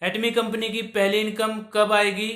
एटमी company की पहली income कब आएगी,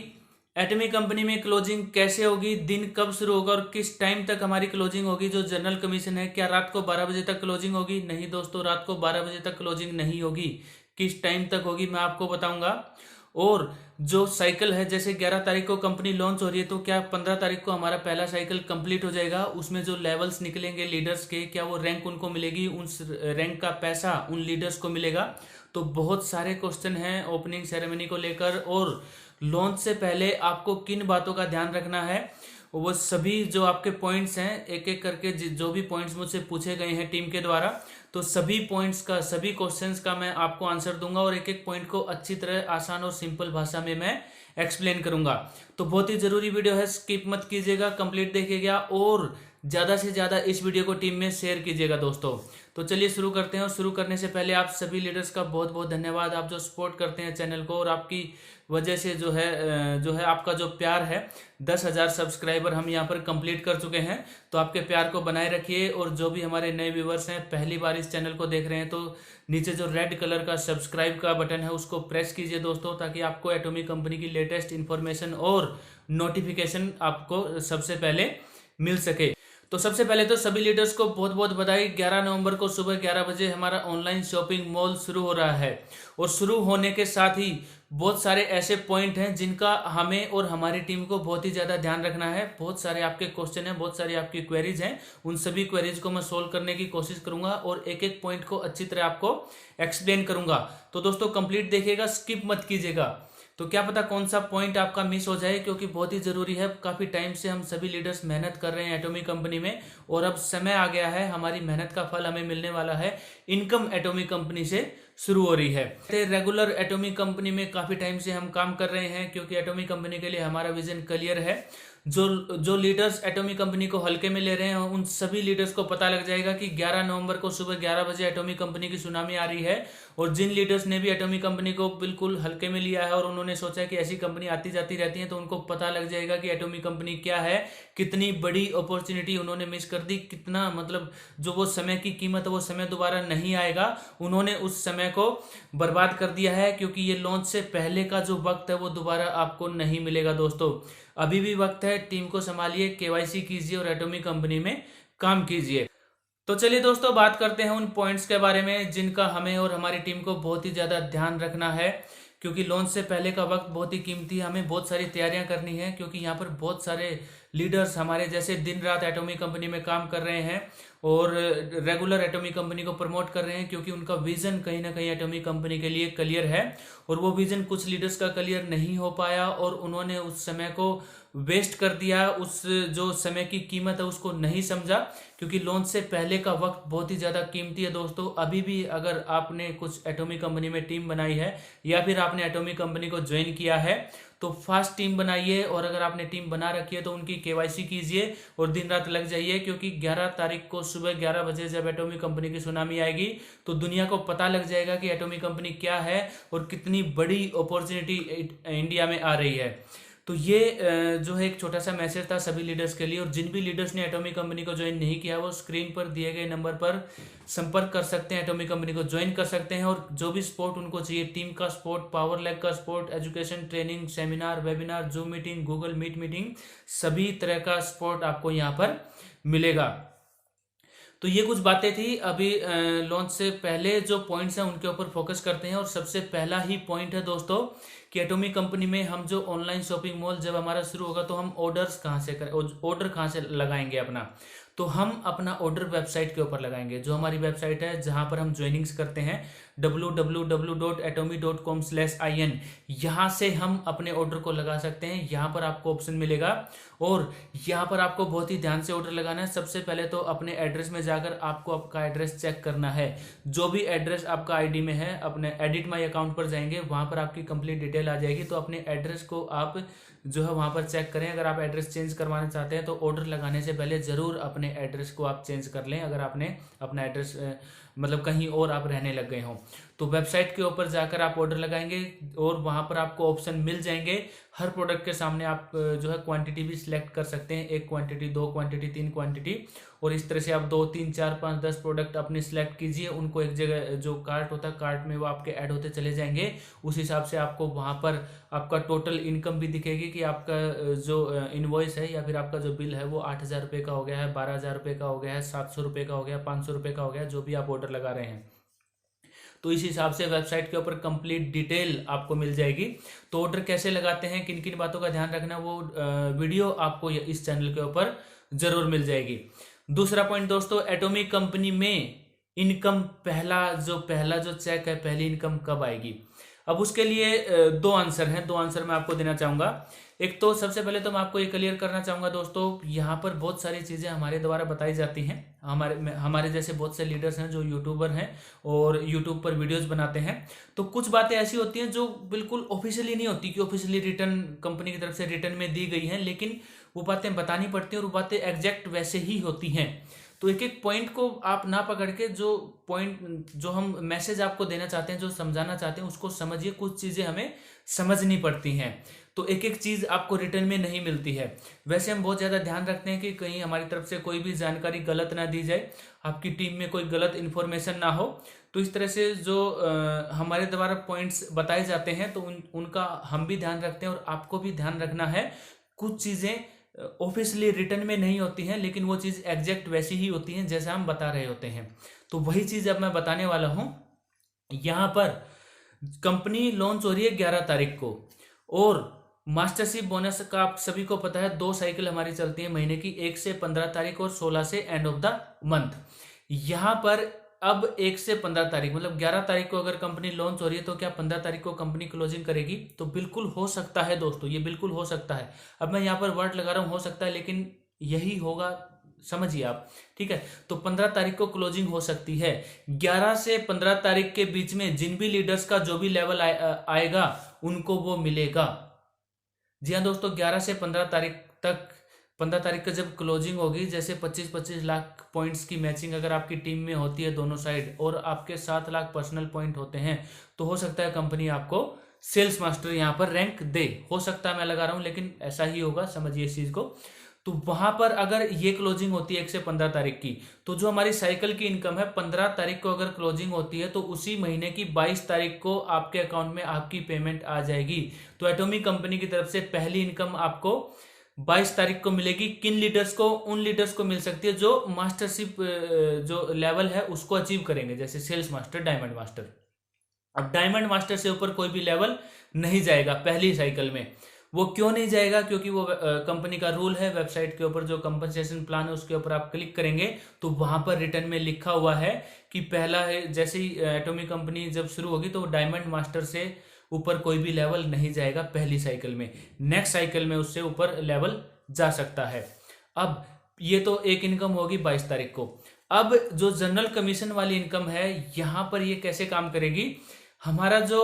एटमी कंपनी में क्लोजिंग कैसे होगी, दिन कब शुरू होगा और किस टाइम तक हमारी क्लोजिंग होगी। जो जनरल कमीशन है, क्या रात को 12 बजे तक क्लोजिंग होगी? नहीं दोस्तों, रात को 12 बजे तक क्लोजिंग नहीं होगी। किस टाइम तक होगी मैं आपको बताऊंगा। और जो साइकिल है, जैसे 11 तारीख को कंपनी लॉन्च हो रही है, तो क्या 15 तारीख को हमारा पहला साइकिल कंप्लीट हो जाएगा? उसमें जो लेवल्स निकलेंगे लीडर्स के, क्या वो रैंक उनको मिलेगी? उस रैंक का पैसा उन लीडर्स को मिलेगा? तो बहुत सारे क्वेश्चन हैं ओपनिंग सेरेमनी को लेकर। और लॉन्च से पहले आपको किन बातों का ध्यान रखना है, वो सभी जो आपके पॉइंट्स हैं, एक एक करके जो भी पॉइंट्स मुझसे पूछे गए हैं टीम के द्वारा, तो सभी पॉइंट्स का, सभी क्वेश्चंस का मैं आपको आंसर दूंगा और एक एक पॉइंट को अच्छी तरह आसान और सिंपल भाषा में मैं एक्सप्लेन करूंगा। तो बहुत ही जरूरी वीडियो है, स्किप मत कीजिएगा, कंप्लीट देखिएगा और ज्यादा से ज्यादा इस वीडियो को टीम में शेयर कीजिएगा दोस्तों। तो चलिए शुरू करते हैं। और शुरू करने से पहले आप सभी लीडर्स का बहुत बहुत धन्यवाद, आप जो सपोर्ट करते हैं चैनल को, और आपकी वजह से जो है आपका जो प्यार है, 10,000 सब्सक्राइबर हम यहाँ पर कंप्लीट कर चुके हैं। तो आपके प्यार को बनाए रखिए। और जो भी हमारे नए व्यूवर्स हैं, पहली बार इस चैनल को देख रहे हैं, तो नीचे जो रेड कलर का सब्सक्राइब का बटन है उसको प्रेस कीजिए दोस्तों, ताकि आपको एटॉमिक कंपनी की लेटेस्ट इन्फॉर्मेशन और नोटिफिकेशन आपको सबसे पहले मिल सके। तो सबसे पहले तो सभी लीडर्स को बहुत बहुत बधाई। 11 नवंबर को सुबह 11 बजे हमारा ऑनलाइन शॉपिंग मॉल शुरू हो रहा है। और शुरू होने के साथ ही बहुत सारे ऐसे पॉइंट हैं जिनका हमें और हमारी टीम को बहुत ही ज़्यादा ध्यान रखना है। बहुत सारे आपके क्वेश्चन हैं, बहुत सारी आपकी क्वेरीज हैं, उन सभी क्वेरीज को मैं सोल्व करने की कोशिश करूंगा और एक एक पॉइंट को अच्छी तरह आपको एक्सप्लेन करूंगा। तो दोस्तों कंप्लीट देखिएगा, स्किप मत कीजिएगा। तो क्या पता कौन सा पॉइंट आपका मिस हो जाए, क्योंकि बहुत ही जरूरी है। काफी टाइम से हम सभी लीडर्स मेहनत कर रहे हैं एटॉमिक कंपनी में, और अब समय आ गया है, हमारी मेहनत का फल हमें मिलने वाला है। इनकम एटॉमिक कंपनी से शुरू हो रही है। रेगुलर एटॉमिक कंपनी में काफी टाइम से हम काम कर रहे हैं, क्योंकि एटॉमिक कंपनी के लिए हमारा विजन क्लियर है। जो लीडर्स एटॉमिक कंपनी को हल्के में ले रहे हैं, उन सभी लीडर्स को पता लग जाएगा कि 11 नवंबर को सुबह 11 बजे एटॉमिक कंपनी की सुनामी आ रही है। और जिन लीडर्स ने भी एटॉमिक कंपनी को बिल्कुल हल्के में लिया है और उन्होंने सोचा है कि ऐसी कंपनी आती जाती रहती है, तो उनको पता लग जाएगा कि एटॉमिक कंपनी क्या है, कितनी बड़ी अपॉर्चुनिटी उन्होंने मिस कर दी, कितना मतलब जो वो समय की कीमत है वो समय दोबारा नहीं आएगा। उन्होंने उस समय को बर्बाद कर दिया है, क्योंकि ये लॉन्च से पहले का जो वक्त है वो दोबारा आपको नहीं मिलेगा दोस्तों। अभी भी वक्त है, टीम को संभालिए, केवाईसी कीजिए और एटॉमिक कंपनी में काम कीजिए। तो चलिए दोस्तों बात करते हैं उन पॉइंट्स के बारे में जिनका हमें और हमारी टीम को बहुत ही ज़्यादा ध्यान रखना है, क्योंकि लॉन्च से पहले का वक्त बहुत ही कीमती है। हमें बहुत सारी तैयारियां करनी है, क्योंकि यहाँ पर बहुत सारे लीडर्स हमारे जैसे दिन रात एटॉमिक कंपनी में काम कर रहे हैं और रेगुलर एटॉमिक कंपनी को प्रमोट कर रहे हैं, क्योंकि उनका विजन कहीं ना कहीं एटॉमिक कंपनी के लिए क्लियर है। और वो विजन कुछ लीडर्स का क्लियर नहीं हो पाया और उन्होंने उस समय को वेस्ट कर दिया, उस जो समय की कीमत है उसको नहीं समझा, क्योंकि लॉन्च से पहले का वक्त बहुत ही ज़्यादा कीमती है दोस्तों। अभी भी अगर आपने कुछ एटॉमिक कंपनी में टीम बनाई है या फिर आपने एटॉमिक कंपनी को ज्वाइन किया है, तो फास्ट टीम बनाइए। और अगर आपने टीम बना रखी है तो उनकी केवाईसी कीजिए और दिन रात लग जाइए, क्योंकि 11 तारीख को सुबह 11 बजे जब एटॉमिक कंपनी की सुनामी आएगी तो दुनिया को पता लग जाएगा कि एटॉमिक कंपनी क्या है और कितनी बड़ी अपॉर्चुनिटी इंडिया में आ रही है। तो ये जो है एक छोटा सा मैसेज था सभी लीडर्स के लिए। और जिन भी लीडर्स ने एटॉमिक कंपनी को ज्वाइन नहीं किया, वो स्क्रीन पर दिए गए नंबर पर संपर्क कर सकते हैं, एटॉमिक कंपनी को ज्वाइन कर सकते हैं। और जो भी सपोर्ट उनको चाहिए, टीम का सपोर्ट, पावर लैग का support, education, training, seminar, webinar, Zoom meeting, Google Meet meeting, सभी तरह का सपोर्ट आपको यहाँ पर मिलेगा। तो ये कुछ बातें थी। अभी लॉन्च से पहले जो पॉइंट्स हैं उनके ऊपर फोकस करते हैं। और सबसे पहला ही पॉइंट है दोस्तों कि एटॉमिक कंपनी में हम जो ऑनलाइन शॉपिंग मॉल जब हमारा शुरू होगा तो हम ऑर्डर्स कहाँ से करें, ऑर्डर कहाँ से लगाएंगे अपना? तो हम अपना ऑर्डर वेबसाइट के ऊपर लगाएंगे, जो हमारी वेबसाइट है जहां पर हम ज्वाइनिंग्स करते हैं, www.atomy.com/in। यहाँ से हम अपने ऑर्डर को लगा सकते हैं। यहाँ पर आपको ऑप्शन मिलेगा और यहाँ पर आपको बहुत ही ध्यान से ऑर्डर लगाना है। सबसे पहले तो अपने एड्रेस में जाकर आपको आपका एड्रेस चेक करना है। जो भी एड्रेस आपका आईडी में है, अपने एडिट माई अकाउंट पर जाएंगे, वहां पर आपकी कंप्लीट डिटेल आ जाएगी। तो अपने एड्रेस को आप जो है वहां पर चेक करें। अगर आप एड्रेस चेंज करवाना चाहते हैं तो ऑर्डर लगाने से पहले जरूर अपने एड्रेस को आप चेंज कर लें, अगर आपने अपना एड्रेस मतलब कहीं और आप रहने लग गए हों। तो वेबसाइट के ऊपर जाकर आप ऑर्डर लगाएंगे और वहां पर आपको ऑप्शन मिल जाएंगे हर प्रोडक्ट के सामने आप जो है क्वांटिटी भी सिलेक्ट कर सकते हैं, 1 क्वांटिटी, 2 क्वांटिटी, 3 क्वांटिटी, और इस तरह से आप 2, 3, 4, 5, 10 प्रोडक्ट अपने सिलेक्ट कीजिए, उनको एक जगह जो कार्ट होता है कार्ट में वो आपके ऐड होते चले जाएंगे। उस हिसाब से आपको वहाँ पर आपका टोटल इनकम भी दिखेगी कि आपका जो इनवॉइस है या फिर आपका जो बिल है वो 8,000 रुपये का हो गया है, 12,000 रुपये का हो गया है, 700 रुपये का हो गया, 500 रुपये का हो गया, जो भी आप ऑर्डर लगा रहे हैं। तो इस हिसाब से वेबसाइट के ऊपर कंप्लीट डिटेल आपको मिल जाएगी। तो ऑर्डर कैसे लगाते हैं, किन किन बातों का ध्यान रखना, वो वीडियो आपको इस चैनल के ऊपर जरूर मिल जाएगी। दूसरा पॉइंट दोस्तों, एटॉमिक कंपनी में इनकम पहला जो चेक है, पहली इनकम कब आएगी। अब उसके लिए 2 आंसर हैं, 2 आंसर मैं आपको देना चाहूंगा। एक तो सबसे पहले तो मैं आपको ये क्लियर करना चाहूंगा दोस्तों, यहाँ पर बहुत सारी चीजें हमारे द्वारा बताई जाती हैं। हमारे जैसे बहुत से लीडर्स हैं जो यूट्यूबर हैं और यूट्यूब पर वीडियोस बनाते हैं। तो कुछ बातें ऐसी होती हैं जो बिल्कुल ऑफिशियली नहीं होती कि ऑफिशियली रिटर्न कंपनी की तरफ से रिटर्न में दी गई हैं, लेकिन वो बातें बतानी पड़ती हैं और वो बातें एग्जैक्ट वैसे ही होती हैं। तो एक एक पॉइंट को आप ना पकड़ के जो हम मैसेज आपको देना चाहते हैं, जो समझाना चाहते हैं, उसको समझिए। कुछ चीजें हमें समझनी पड़ती हैं, तो एक एक चीज आपको रिटर्न में नहीं मिलती है। वैसे हम बहुत ज्यादा ध्यान रखते हैं कि कहीं हमारी तरफ से कोई भी जानकारी गलत ना दी जाए, आपकी टीम में कोई गलत इन्फॉर्मेशन ना हो। तो इस तरह से जो हमारे द्वारा पॉइंट्स बताए जाते हैं तो उनका हम भी ध्यान रखते हैं और आपको भी ध्यान रखना है। कुछ चीजें ऑफिशियली रिटर्न में नहीं होती हैं, लेकिन वो चीज एग्जैक्ट वैसी ही होती हैं जैसा हम बता रहे होते हैं। तो वही चीज अब मैं बताने वाला हूं। यहां पर कंपनी लॉन्च हो रही है 11 तारीख को, और मास्टरशिप बोनस का आप सभी को पता है 2 साइकिल हमारी चलती है महीने की, 1 से 15 तारीख और 16 से एंड ऑफ द मंथ। यहां पर अब 1 से 15 तारीख मतलब 11 तारीख को अगर कंपनी लॉन्च हो रही है तो क्या 15 तारीख को कंपनी क्लोजिंग करेगी? तो बिल्कुल हो सकता है दोस्तों, ये बिल्कुल हो सकता है। अब मैं यहाँ पर वर्ड लगा रहा हूँ हो सकता है, लेकिन यही होगा, समझिए आप, ठीक है। तो 15 तारीख को क्लोजिंग हो सकती है। 11 से 15 तारीख के बीच में जिन भी लीडर्स का जो भी लेवल आएगा उनको वो मिलेगा। जी हाँ दोस्तों, 11 से 15 तारीख तक, 15 तारीख को जब क्लोजिंग होगी, जैसे 25-25 लाख पॉइंट्स की मैचिंग अगर आपकी टीम में होती है दोनों साइड, और आपके 7 लाख पर्सनल पॉइंट होते हैं, तो हो सकता है कंपनी आपको सेल्स मास्टर यहाँ पर रैंक दे। हो सकता है, मैं लगा रहा हूँ, लेकिन ऐसा ही होगा, समझिए इस चीज को। तो वहां पर अगर ये क्लोजिंग होती है 1 से 15 तारीख की, तो जो हमारी साइकिल की इनकम है 15 तारीख को अगर क्लोजिंग होती है तो उसी महीने की 22 तारीख को आपके अकाउंट में आपकी पेमेंट आ जाएगी। तो एटॉमिक कंपनी की तरफ से पहली इनकम आपको 22 तारीख को मिलेगी। किन लीडर्स को? उन लीडर्स को मिल सकती है जो मास्टरशिप जो लेवल है उसको अचीव करेंगे, जैसे सेल्स मास्टर, डायमंड मास्टर। अब डायमंड मास्टर से ऊपर कोई भी लेवल नहीं जाएगा पहली साइकिल में। वो क्यों नहीं जाएगा? क्योंकि वो कंपनी का रूल है। वेबसाइट के ऊपर जो कंपनसेशन प्लान है उसके ऊपर आप क्लिक करेंगे तो वहां पर रिटर्न में लिखा हुआ है कि पहला है, जैसे ही एटॉमिक कंपनी जब शुरू होगी तो डायमंड मास्टर से ऊपर कोई भी लेवल नहीं जाएगा पहली साइकिल में। नेक्स्ट साइकिल में उससे ऊपर लेवल जा सकता है। अब ये तो एक इनकम होगी 22 तारीख को। अब जो जनरल कमीशन वाली इनकम है, यहां पर ये कैसे काम करेगी? हमारा जो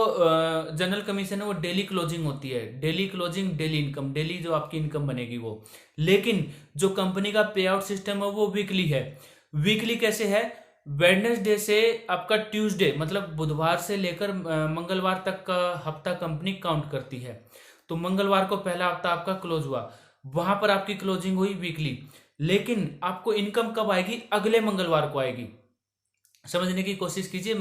जनरल कमीशन है वो डेली क्लोजिंग होती है, daily closing, daily income, daily जो आपकी इनकम बनेगी वो। लेकिन जो कंपनी का पे आउट सिस्टम है वो वीकली है। वीकली कैसे है? वेडनेसडे से आपका ट्यूसडे, मतलब बुधवार से लेकर मंगलवार तक का हफ्ता कंपनी काउंट करती है। तो मंगलवार को पहला हफ्ता आपका क्लोज हुआ, वहां पर आपकी क्लोजिंग हुई वीकली। लेकिन आपको इनकम कब आएगी? अगले मंगलवार को आएगी। समझने की कोशिश कीजिए।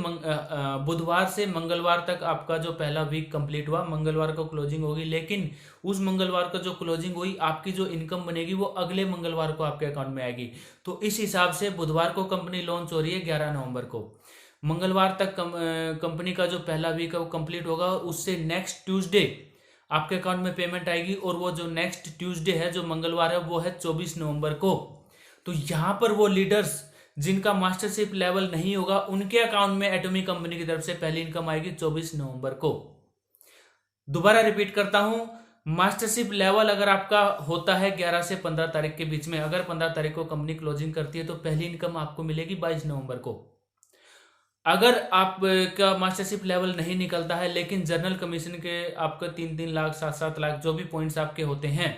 बुधवार से मंगलवार तक आपका जो पहला वीक कंप्लीट हुआ, मंगलवार को क्लोजिंग होगी, लेकिन उस मंगलवार को जो क्लोजिंग हुई, आपकी जो इनकम बनेगी वो अगले मंगलवार को आपके अकाउंट में आएगी। तो इस हिसाब से बुधवार को कंपनी लॉन्च हो रही है 11 नवंबर को, मंगलवार तक कंपनी का जो पहला वीक है वो कंप्लीट होगा, उससे नेक्स्ट ट्यूसडे आपके अकाउंट में पेमेंट आएगी। और वो जो नेक्स्ट ट्यूसडे है, जो मंगलवार है, वो है 24 नवंबर को। तो यहाँ पर वो लीडर्स जिनका मास्टरशिप लेवल नहीं होगा, उनके अकाउंट में एटॉमिक कंपनी की तरफ से पहली इनकम आएगी 24 नवंबर को। दोबारा रिपीट करता हूं, मास्टरशिप लेवल अगर आपका होता है 11 से 15 तारीख के बीच में, अगर 15 तारीख को कंपनी क्लोजिंग करती है तो पहली इनकम आपको मिलेगी 22 नवंबर को। अगर आपका मास्टरशिप लेवल नहीं निकलता है, लेकिन जनरल कमीशन के आपका 3-3 लाख, 7-7 लाख जो भी पॉइंट्स आपके होते हैं,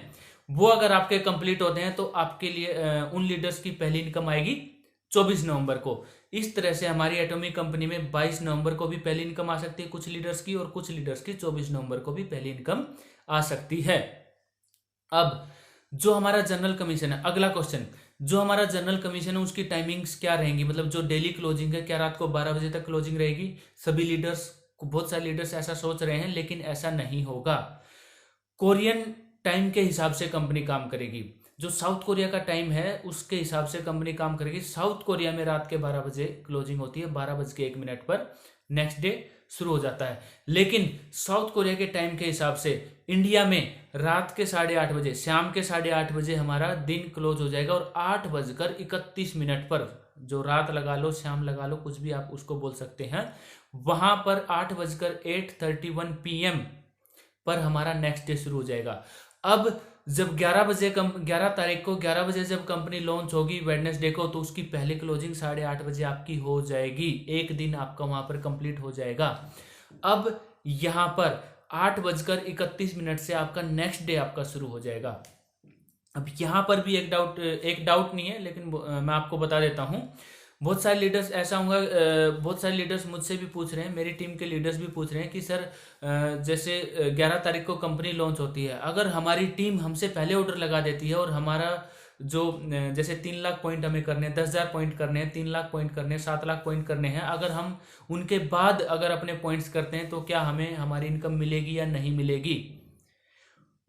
वो अगर आपके कंप्लीट होते हैं तो आपके लिए उन लीडर्स की पहली इनकम आएगी 24 नवंबर को। इस तरह से हमारी एटॉमिक कंपनी में 22 नवंबर को भी पहली इनकम आ सकती है कुछ लीडर्स की, और कुछ लीडर्स की 24 नवंबर को भी पहली इनकम आ सकती है। अब जो हमारा जनरल कमीशन है, अगला क्वेश्चन, जो हमारा जनरल कमीशन है उसकी टाइमिंग्स क्या रहेंगी, मतलब जो डेली क्लोजिंग है क्या रात को 12 बजे तक क्लोजिंग रहेगी। सभी लीडर्स, बहुत सारे लीडर्स ऐसा सोच रहे हैं, लेकिन ऐसा नहीं होगा। कोरियन टाइम के हिसाब से कंपनी काम करेगी। जो साउथ कोरिया का टाइम है उसके हिसाब से कंपनी काम करेगी। साउथ कोरिया में रात के 12 बजे क्लोजिंग होती है, 12:01 पर नेक्स्ट डे शुरू हो जाता है। लेकिन साउथ कोरिया के टाइम के हिसाब से इंडिया में रात के 8:30 बजे, शाम के 8:30 बजे हमारा दिन क्लोज हो जाएगा, और 8:31 पर, जो रात लगा लो, शाम लगा लो, कुछ भी आप उसको बोल सकते हैं, वहां पर 8:31 PM पर हमारा नेक्स्ट डे शुरू हो जाएगा। अब जब 11 तारीख को 11 बजे जब कंपनी लॉन्च होगी वेडनेसडे को, तो उसकी पहले क्लोजिंग 8:30 बजे आपकी हो जाएगी। एक दिन आपका वहां पर कंप्लीट हो जाएगा। अब यहां पर 8:31 से आपका नेक्स्ट डे आपका शुरू हो जाएगा। अब यहां पर भी एक डाउट नहीं है, लेकिन मैं आपको बता देता हूं। बहुत सारे लीडर्स ऐसा होगा, बहुत सारे लीडर्स मुझसे भी पूछ रहे हैं, मेरी टीम के लीडर्स भी पूछ रहे हैं कि सर जैसे 11 तारीख को कंपनी लॉन्च होती है, अगर हमारी टीम हमसे पहले ऑर्डर लगा देती है और हमारा जो जैसे 3 लाख पॉइंट हमें करने हैं, 10,000 पॉइंट करने हैं, 3 लाख पॉइंट करने हैं, 7 लाख पॉइंट करने हैं, अगर हम उनके बाद अगर अपने पॉइंट्स करते हैं तो क्या हमें हमारी इनकम मिलेगी या नहीं मिलेगी।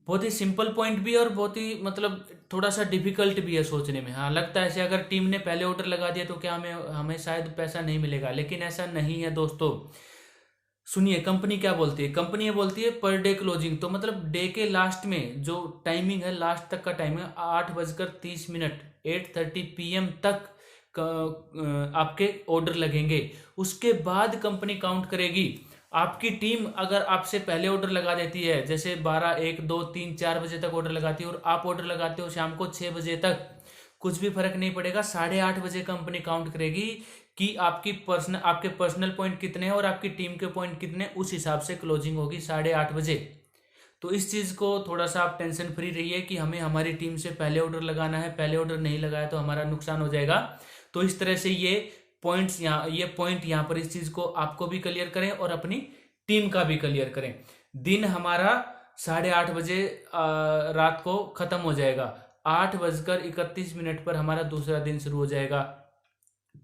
बहुत ही सिंपल पॉइंट भी है और बहुत ही मतलब थोड़ा सा डिफिकल्ट भी है सोचने में। हाँ, लगता है ऐसे अगर टीम ने पहले ऑर्डर लगा दिया तो क्या हमें हमें शायद पैसा नहीं मिलेगा, लेकिन ऐसा नहीं है दोस्तों। सुनिए कंपनी क्या बोलती है, कंपनी ये बोलती है पर डे क्लोजिंग, तो मतलब डे के लास्ट में जो टाइमिंग है, लास्ट तक का टाइम है 8:30 8:30 PM तक आपके ऑर्डर लगेंगे। उसके बाद कंपनी काउंट करेगी। आपकी टीम अगर आपसे पहले ऑर्डर लगा देती है, जैसे 12, 1, 2, 3, 4 बजे तक ऑर्डर लगाती है, और आप ऑर्डर लगाते हो शाम को 6 बजे तक, कुछ भी फर्क नहीं पड़ेगा। 8:30 बजे कंपनी काउंट करेगी कि आपके पर्सनल पॉइंट कितने हैं और आपकी टीम के पॉइंट कितने, उस हिसाब से क्लोजिंग होगी 8:30 बजे। तो इस चीज़ को थोड़ा सा आप टेंशन फ्री रहिए कि हमें हमारी टीम से पहले ऑर्डर लगाना है, पहले ऑर्डर नहीं लगाया तो हमारा नुकसान हो जाएगा। तो इस तरह से ये पॉइंट यहाँ पर इस चीज़ को आपको भी क्लियर करें और अपनी टीम का भी क्लियर करें। दिन हमारा 8:30 बजे रात को खत्म हो जाएगा। 8:31 पर हमारा दूसरा दिन शुरू हो जाएगा।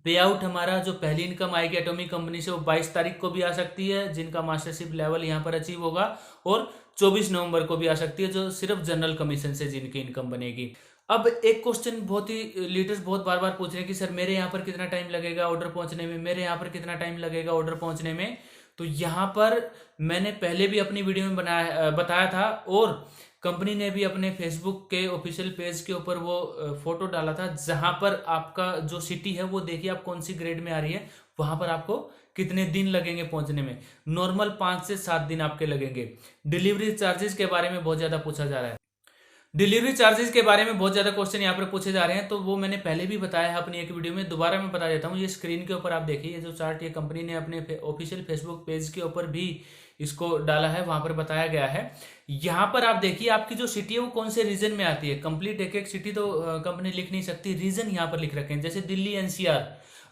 पे आउट हमारा जो पहली इनकम आएगी एटॉमिक कंपनी से, वो 22 तारीख को भी आ सकती है जिनका मास्टरशिप लेवल यहाँ पर अचीव होगा, और 24 नवंबर को भी आ सकती है जो सिर्फ जनरल कमीशन से जिनकी इनकम बनेगी। अब एक क्वेश्चन बहुत ही लीडर्स बहुत बार बार पूछ रहे हैं कि सर मेरे यहाँ पर कितना टाइम लगेगा ऑर्डर पहुंचने में, मेरे यहाँ पर कितना टाइम लगेगा ऑर्डर पहुंचने में। तो यहाँ पर मैंने पहले भी अपनी वीडियो में बताया था, और कंपनी ने भी अपने फेसबुक के ऑफिशियल पेज के ऊपर वो फोटो डाला था, जहां पर आपका जो सिटी है वो देखिए आप कौन सी ग्रेड में आ रही है, वहां पर आपको कितने दिन लगेंगे पहुंचने में। नॉर्मल 5 से 7 दिन आपके लगेंगे। डिलीवरी चार्जेस के बारे में बहुत ज्यादा पूछा जा रहा है। डिलीवरी चार्जेस के बारे में बहुत ज्यादा क्वेश्चन यहाँ पर पूछे जा रहे हैं, तो वो मैंने पहले भी बताया है अपनी एक वीडियो में, दोबारा मैं बता देता हूँ। ये स्क्रीन के ऊपर आप देखिए, ये जो चार्ट ये कंपनी ने अपने ऑफिशियल फेसबुक पेज के ऊपर भी इसको डाला है, वहां पर बताया गया है। यहाँ पर आप देखिए आपकी जो सिटी है वो कौन से रीजन में आती है। कंप्लीट एक सिटी तो कंपनी लिख नहीं सकती, रीजन यहाँ पर लिख रखे हैं, जैसे दिल्ली NCR।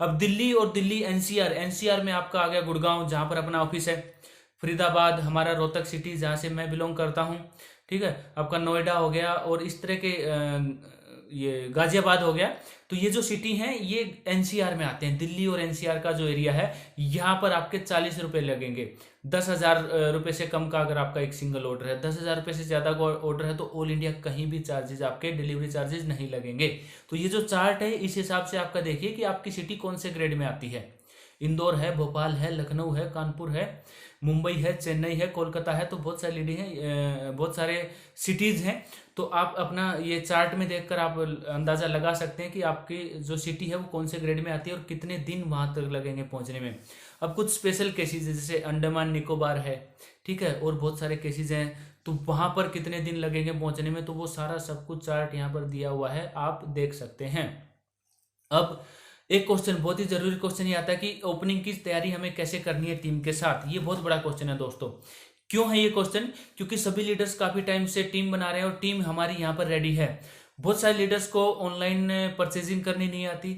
अब दिल्ली और दिल्ली NCR में आपका आ गया गुड़गांव जहां पर अपना ऑफिस है, फरीदाबाद हमारा रोहतक सिटी जहां से मैं बिलोंग करता हूं, ठीक है, आपका नोएडा हो गया, और इस तरह के ये गाजियाबाद हो गया। तो ये जो सिटी हैं ये NCR में आते हैं। दिल्ली और NCR का जो एरिया है यहाँ पर आपके 40 रुपये लगेंगे। 10,000 रुपये से कम का अगर आपका एक सिंगल ऑर्डर है, 10,000 रुपये से ज़्यादा का ऑर्डर है, तो ऑल इंडिया कहीं भी चार्जेज आपके डिलीवरी चार्जेज नहीं लगेंगे। तो ये जो चार्ट है इस हिसाब से आपका देखिए कि आपकी सिटी कौन से ग्रेड में आती है। इंदौर है, भोपाल है, लखनऊ है, कानपुर है, मुंबई है, चेन्नई है, कोलकाता है, तो बहुत सारी लेडी हैं, बहुत सारे सिटीज़ हैं। तो आप अपना ये चार्ट में देखकर आप अंदाज़ा लगा सकते हैं कि आपकी जो सिटी है वो कौन से ग्रेड में आती है और कितने दिन वहाँ तक लगेंगे पहुँचने में। अब कुछ स्पेशल केसेज है जैसे अंडमान निकोबार है, ठीक है, और बहुत सारे केसेज हैं, तो वहाँ पर कितने दिन लगेंगे पहुँचने में, तो वो सारा सब कुछ चार्ट यहाँ पर दिया हुआ है, आप देख सकते हैं। अब एक क्वेश्चन बहुत ही जरूरी क्वेश्चन ये आता है कि ओपनिंग की तैयारी हमें कैसे करनी है टीम के साथ। ये बहुत बड़ा क्वेश्चन है दोस्तों। क्यों है ये क्वेश्चन? क्योंकि सभी लीडर्स काफी टाइम से टीम बना रहे हैं और टीम हमारी यहाँ पर रेडी है। बहुत सारे लीडर्स को ऑनलाइन परचेजिंग करनी नहीं आती,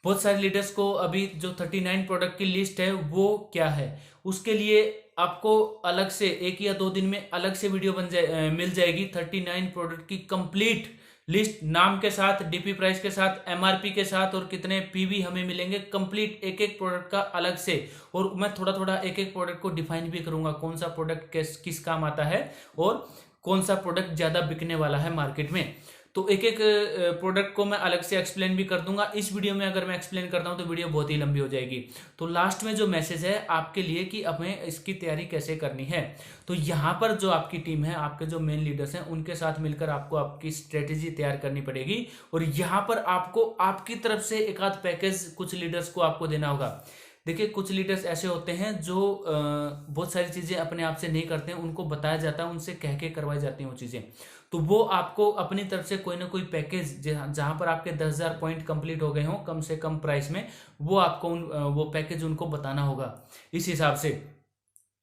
बहुत सारे लीडर्स को अभी जो 39 प्रोडक्ट की लिस्ट है वो क्या है, उसके लिए आपको अलग से 1 या 2 दिन में अलग से वीडियो मिल जाएगी। 39 प्रोडक्ट की कंप्लीट लिस्ट, नाम के साथ, डीपी प्राइस के साथ, एमआरपी के साथ, और कितने पीवी हमें मिलेंगे, कंप्लीट एक एक प्रोडक्ट का अलग से। और मैं थोड़ा थोड़ा एक एक प्रोडक्ट को डिफाइन भी करूंगा, कौन सा प्रोडक्ट किस काम आता है और कौन सा प्रोडक्ट ज्यादा बिकने वाला है मार्केट में। तो एक एक प्रोडक्ट को मैं अलग से एक्सप्लेन भी कर दूंगा। इस वीडियो में अगर मैं एक्सप्लेन करता हूं तो वीडियो बहुत ही लंबी हो जाएगी। तो लास्ट में जो मैसेज है आपके लिए कि हमें इसकी तैयारी कैसे करनी है, तो यहाँ पर जो आपकी टीम है, आपके जो मेन लीडर्स हैं, उनके साथ मिलकर आपको आपकी स्ट्रेटेजी तैयार करनी पड़ेगी। और यहाँ पर आपको आपकी तरफ से एक आध पैकेज कुछ लीडर्स को आपको देना होगा। देखिए, कुछ लीडर्स ऐसे होते हैं जो बहुत सारी चीजें अपने आप से नहीं करते हैं, उनको बताया जाता है, उनसे कह के करवाई जाती हैं वो चीजें। तो वो आपको अपनी तरफ से कोई ना कोई पैकेज, जहां पर आपके 10,000 पॉइंट कंप्लीट हो गए हों कम से कम प्राइस में, वो आपको वो पैकेज उनको बताना होगा। इस हिसाब से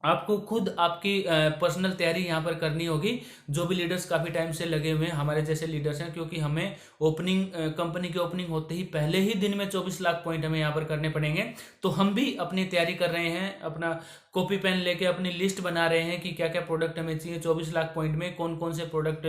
आपको खुद आपकी पर्सनल तैयारी यहाँ पर करनी होगी। जो भी लीडर्स काफ़ी टाइम से लगे हुए हैं, हमारे जैसे लीडर्स हैं, क्योंकि हमें ओपनिंग कंपनी की ओपनिंग होते ही पहले ही दिन में 24 लाख पॉइंट हमें यहाँ पर करने पड़ेंगे। तो हम भी अपनी तैयारी कर रहे हैं, अपना कॉपी पेन लेके अपनी लिस्ट बना रहे हैं कि क्या क्या प्रोडक्ट हमें चाहिए 24 लाख पॉइंट में, कौन कौन से प्रोडक्ट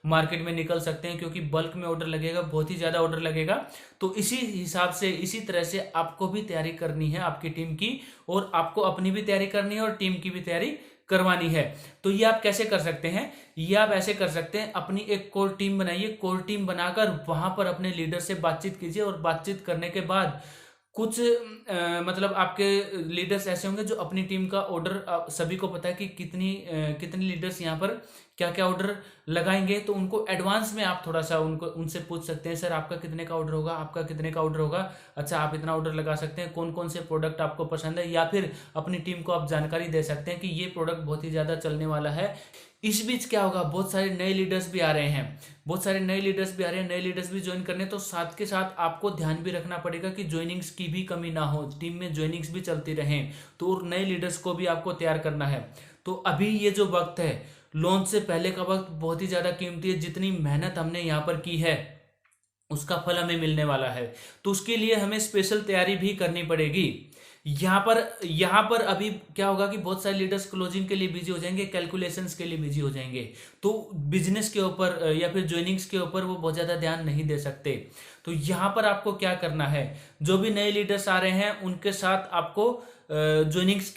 मार्केट में निकल सकते हैं, क्योंकि बल्क में ऑर्डर लगेगा, बहुत ही ज़्यादा ऑर्डर लगेगा। तो इसी हिसाब से, इसी तरह से आपको भी तैयारी करनी है आपकी टीम की, और आपको अपनी भी तैयारी करनी है और टीम की भी तैयारी करवानी है। तो ये आप कैसे कर सकते हैं, ये आप ऐसे कर सकते हैं, अपनी एक कोर टीम बनाइए, कोर टीम बनाकर वहां पर अपने लीडर से बातचीत कीजिए, और बातचीत करने के बाद कुछ मतलब आपके लीडर्स ऐसे होंगे जो अपनी टीम का ऑर्डर, सभी को पता है कि कितनी लीडर्स यहाँ पर क्या क्या ऑर्डर लगाएंगे, तो उनको एडवांस में आप थोड़ा सा उनसे पूछ सकते हैं, सर आपका कितने का ऑर्डर होगा, आपका कितने का ऑर्डर होगा, अच्छा आप इतना ऑर्डर लगा सकते हैं, कौन कौन से प्रोडक्ट आपको पसंद है, या फिर अपनी टीम को आप जानकारी दे सकते हैं कि ये प्रोडक्ट बहुत ही ज़्यादा चलने वाला है। इस बीच क्या होगा, बहुत सारे नए लीडर्स भी आ रहे हैं, नए लीडर्स भी ज्वाइन करने, तो साथ के साथ आपको ध्यान भी रखना पड़ेगा कि ज्वाइनिंग्स की भी कमी ना हो, टीम में ज्वाइनिंग्स भी चलती रहें। तो नए लीडर्स को भी आपको तैयार करना है। तो अभी ये जो वक्त है, लॉन्च से पहले का वक्त बहुत ही ज्यादा कीमती है। जितनी मेहनत हमने यहाँ पर की है उसका फल हमें मिलने वाला है, तो उसके लिए हमें स्पेशल तैयारी भी करनी पड़ेगी। यहाँ पर अभी क्या होगा कि बहुत सारे लीडर्स क्लोजिंग के लिए बिजी हो जाएंगे, कैलकुलेशंस के लिए बिजी हो जाएंगे, तो बिजनेस के ऊपर या फिर ज्वाइनिंग्स के ऊपर वो बहुत ज्यादा ध्यान नहीं दे सकते। तो यहाँ पर आपको क्या करना है, जो भी नए लीडर्स आ रहे हैं उनके साथ आपको ज्वाइनिंग्स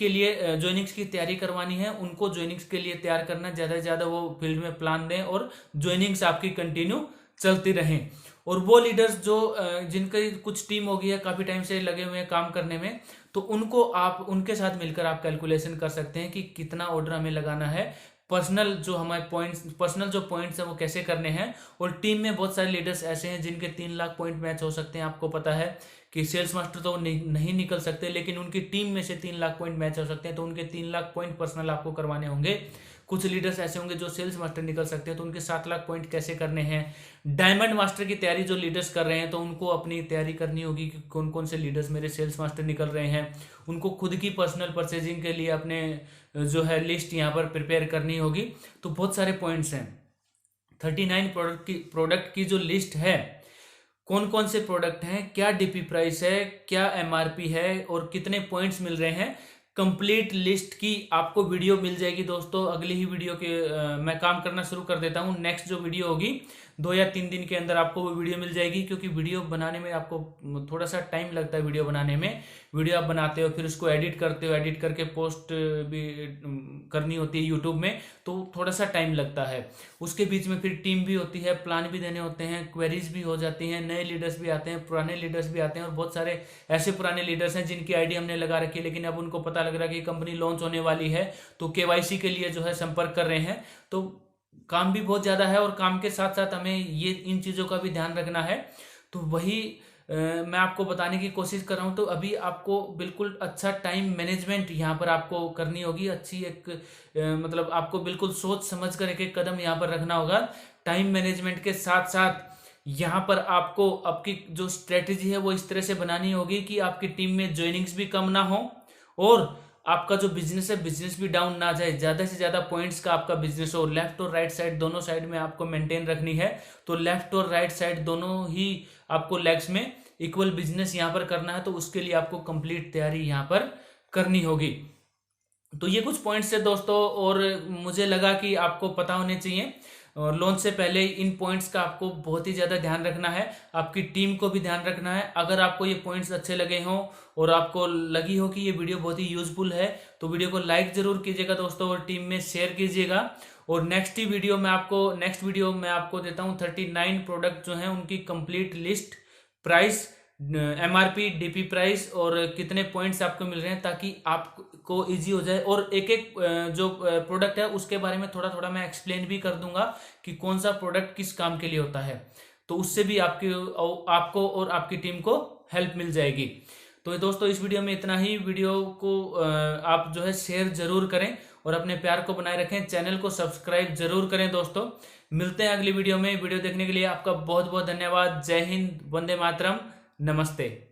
की तैयारी करवानी है, उनको ज्वाइनिंग्स के लिए तैयार करना, ज्यादा से ज्यादा वो फील्ड में प्लान दें और ज्वाइनिंग्स आपकी कंटिन्यू चलती रहें। और वो लीडर्स जो जिनकी कुछ टीम हो गई है, काफी टाइम से लगे हुए हैं काम करने में, तो उनके साथ मिलकर आप कैलकुलेशन कर सकते हैं कि कितना ऑर्डर हमें लगाना है, पर्सनल जो पॉइंट्स हैं वो कैसे करने हैं। और टीम में बहुत सारे लीडर्स ऐसे हैं जिनके 3 लाख पॉइंट मैच हो सकते हैं। आपको पता है कि सेल्स मास्टर तो नहीं निकल सकते, लेकिन उनकी टीम में से 3 लाख पॉइंट मैच हो सकते हैं, तो उनके 3 लाख पॉइंट पर्सनल आपको करवाने होंगे। कुछ लीडर्स ऐसे होंगे जो सेल्स मास्टर निकल सकते हैं, तो उनके 7 लाख पॉइंट कैसे करने हैं। डायमंड मास्टर की तैयारी जो लीडर्स कर रहे हैं, तो उनको अपनी तैयारी करनी होगी कि कौन कौन से लीडर्स मेरे सेल्स मास्टर निकल रहे हैं, उनको खुद की पर्सनल परचेजिंग के लिए अपने जो है लिस्ट यहाँ पर प्रिपेयर करनी होगी। तो बहुत सारे पॉइंट्स हैं। 39 प्रोडक्ट की जो लिस्ट है, कौन कौन से प्रोडक्ट हैं, क्या डीपी प्राइस है, क्या एमआरपी है और कितने पॉइंट्स मिल रहे हैं, कंप्लीट लिस्ट की आपको वीडियो मिल जाएगी दोस्तों। अगली ही वीडियो के मैं काम करना शुरू कर देता हूं। नेक्स्ट जो वीडियो होगी 2 या 3 दिन के अंदर आपको वो वीडियो मिल जाएगी, क्योंकि वीडियो बनाने में आपको थोड़ा सा टाइम लगता है। वीडियो बनाने में, वीडियो आप बनाते हो फिर उसको एडिट करते हो, एडिट करके पोस्ट भी करनी होती है यूट्यूब में, तो थोड़ा सा टाइम लगता है। उसके बीच में फिर टीम भी होती है, प्लान भी देने होते हैं, क्वेरीज भी हो जाती हैं, नए लीडर्स भी आते हैं, पुराने लीडर्स भी आते हैं। और बहुत सारे ऐसे पुराने लीडर्स हैं जिनकी आईडी हमने लगा रखी है, लेकिन अब उनको पता लग रहा है कि कंपनी लॉन्च होने वाली है, तो केवाईसी के लिए जो है संपर्क कर रहे हैं। तो काम भी बहुत ज्यादा है, और काम के साथ साथ हमें ये इन चीजों का भी ध्यान रखना है। तो वही मैं आपको बताने की कोशिश कर रहा हूं। तो अभी आपको बिल्कुल अच्छा टाइम मैनेजमेंट यहाँ पर आपको करनी होगी, अच्छी एक मतलब आपको बिल्कुल सोच समझ कर एक एक कदम यहाँ पर रखना होगा। टाइम मैनेजमेंट के साथ साथ यहाँ पर आपको आपकी जो स्ट्रेटेजी है वो इस तरह से बनानी होगी कि आपकी टीम में ज्वाइनिंग्स भी कम ना हो, और आपका जो बिजनेस है बिजनेस भी डाउन ना जाए, ज्यादा से ज्यादा पॉइंट्स का आपका बिजनेस हो। लेफ्ट और राइट साइड दोनों साइड में आपको मेंटेन रखनी है। तो लेफ्ट और राइट साइड दोनों ही आपको लेग्स में इक्वल बिजनेस यहाँ पर करना है, तो उसके लिए आपको कंप्लीट तैयारी यहाँ पर करनी होगी। तो ये कुछ पॉइंट्स है दोस्तों, और मुझे लगा कि आपको पता होने चाहिए। और लॉन्च से पहले इन पॉइंट्स का आपको बहुत ही ज़्यादा ध्यान रखना है, आपकी टीम को भी ध्यान रखना है। अगर आपको ये पॉइंट्स अच्छे लगे हों और आपको लगी हो कि ये वीडियो बहुत ही यूजफुल है, तो वीडियो को लाइक ज़रूर कीजिएगा दोस्तों, और टीम में शेयर कीजिएगा। और नेक्स्ट वीडियो में आपको देता हूँ 39 प्रोडक्ट जो हैं उनकी complete list, price, MRP, DP price और कितने पॉइंट्स आपको मिल रहे हैं, ताकि आपको इजी हो जाए। और एक एक जो प्रोडक्ट है उसके बारे में थोड़ा थोड़ा मैं एक्सप्लेन भी कर दूंगा कि कौन सा प्रोडक्ट किस काम के लिए होता है, तो उससे भी आपको और आपकी टीम को हेल्प मिल जाएगी। तो दोस्तों इस वीडियो में इतना ही। वीडियो को आप जो है शेयर जरूर करें और अपने प्यार को बनाए रखें। चैनल को सब्सक्राइब जरूर करें दोस्तों। मिलते हैं अगली वीडियो में। वीडियो देखने के लिए आपका बहुत बहुत धन्यवाद। जय हिंद, वंदे मातरम, नमस्ते।